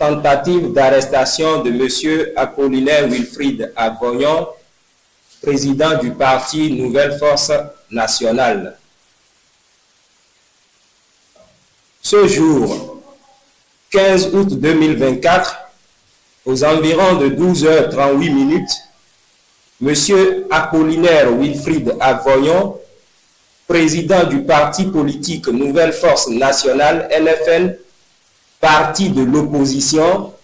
tentative d'arrestation de M. Apollinaire Wilfried Avoyon, président du parti Nouvelle Force Nationale. Ce jour, 15 août 2024, aux environs de 12h38, M. Apollinaire Wilfried Avoyon, président du parti politique Nouvelle Force Nationale, NFN, parti de l'opposition,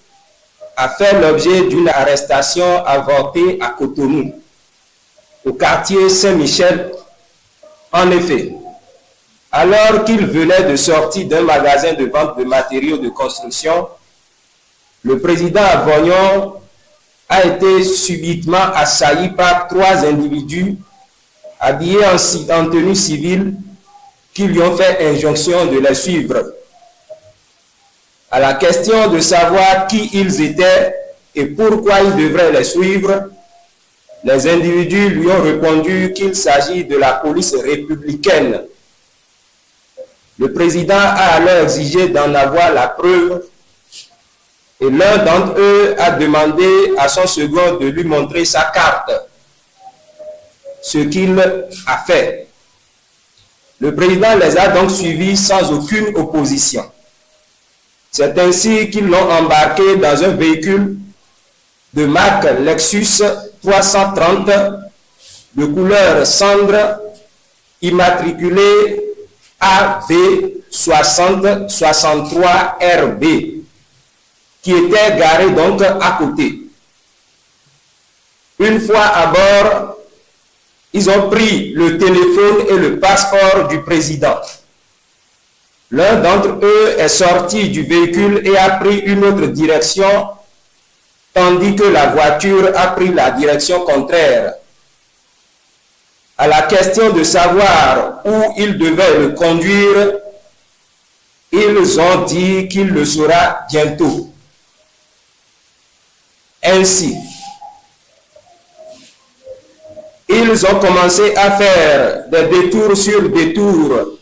a fait l'objet d'une arrestation avortée à Cotonou, au quartier Saint-Michel. En effet, alors qu'il venait de sortir d'un magasin de vente de matériaux de construction, le président Avoyon a été subitement assailli par 3 individus habillés en tenue civile qui lui ont fait injonction de les suivre. À la question de savoir qui ils étaient et pourquoi ils devraient les suivre, les individus lui ont répondu qu'il s'agit de la police républicaine. Le président a alors exigé d'en avoir la preuve et l'un d'entre eux a demandé à son second de lui montrer sa carte, ce qu'il a fait. Le président les a donc suivis sans aucune opposition. C'est ainsi qu'ils l'ont embarqué dans un véhicule de marque Lexus 330 de couleur cendre, immatriculé AV6063RB, qui était garé donc à côté. Une fois à bord, ils ont pris le téléphone et le passeport du président. L'un d'entre eux est sorti du véhicule et a pris une autre direction, tandis que la voiture a pris la direction contraire. À la question de savoir où il devait le conduire, ils ont dit qu'il le saura bientôt. Ainsi, ils ont commencé à faire des détours sur détours.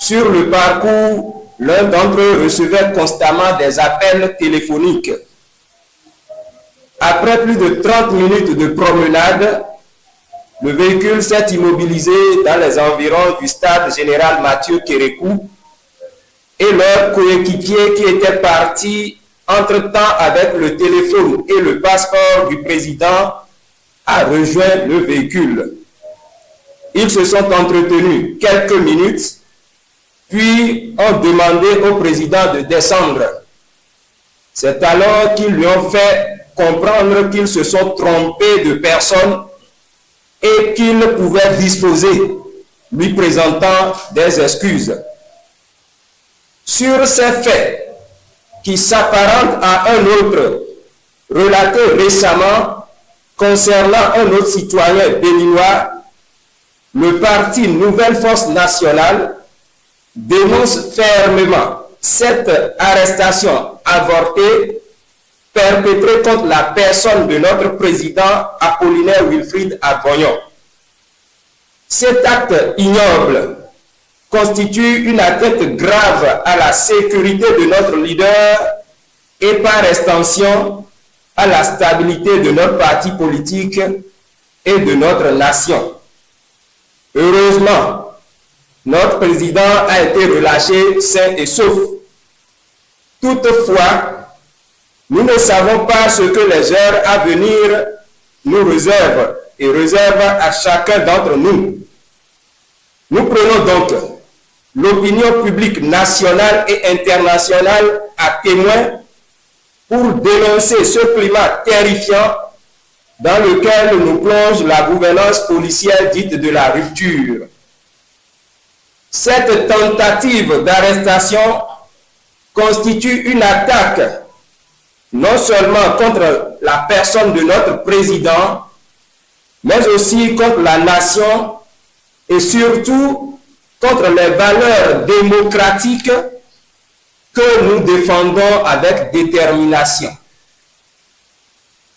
Sur le parcours, l'un d'entre eux recevait constamment des appels téléphoniques. Après plus de 30 minutes de promenade, le véhicule s'est immobilisé dans les environs du stade général Mathieu Kérékou et leur coéquipier qui était parti entre-temps avec le téléphone et le passeport du président a rejoint le véhicule. Ils se sont entretenus quelques minutes, puis ont demandé au président de descendre. C'est alors qu'ils lui ont fait comprendre qu'ils se sont trompés de personne et qu'ils pouvaient disposer, lui présentant des excuses. Sur ces faits qui s'apparentent à un autre relaté récemment concernant un autre citoyen béninois, le parti Nouvelle Force Nationale dénonce fermement cette arrestation avortée perpétrée contre la personne de notre président Apollinaire Wilfried Avoyon. Cet acte ignoble constitue une atteinte grave à la sécurité de notre leader et par extension à la stabilité de notre parti politique et de notre nation. Heureusement, notre président a été relâché sain et sauf. Toutefois, nous ne savons pas ce que les heures à venir nous réservent et réservent à chacun d'entre nous. Nous prenons donc l'opinion publique nationale et internationale à témoin pour dénoncer ce climat terrifiant dans lequel nous plonge la gouvernance policière dite de la rupture. Cette tentative d'arrestation constitue une attaque non seulement contre la personne de notre président, mais aussi contre la nation et surtout contre les valeurs démocratiques que nous défendons avec détermination.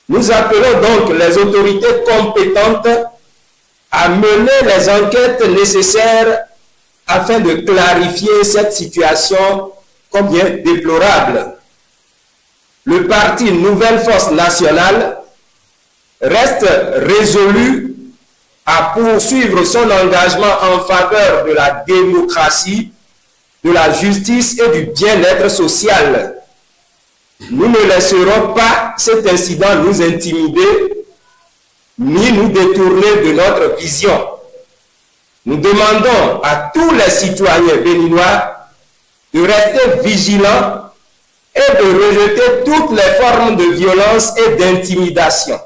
Nous appelons donc les autorités compétentes à mener les enquêtes nécessaires afin de clarifier cette situation combien déplorable. le parti Nouvelle Force Nationale reste résolu à poursuivre son engagement en faveur de la démocratie, de la justice et du bien-être social. Nous ne laisserons pas cet incident nous intimider ni nous détourner de notre vision. Nous demandons à tous les citoyens béninois de rester vigilants et de rejeter toutes les formes de violence et d'intimidation.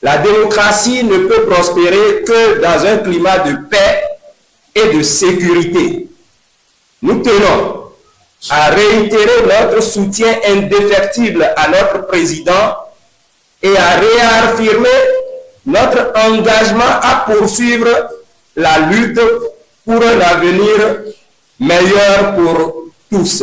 La démocratie ne peut prospérer que dans un climat de paix et de sécurité. Nous tenons à réitérer notre soutien indéfectible à notre président et à réaffirmer notre engagement à poursuivre la lutte pour un avenir meilleur pour tous.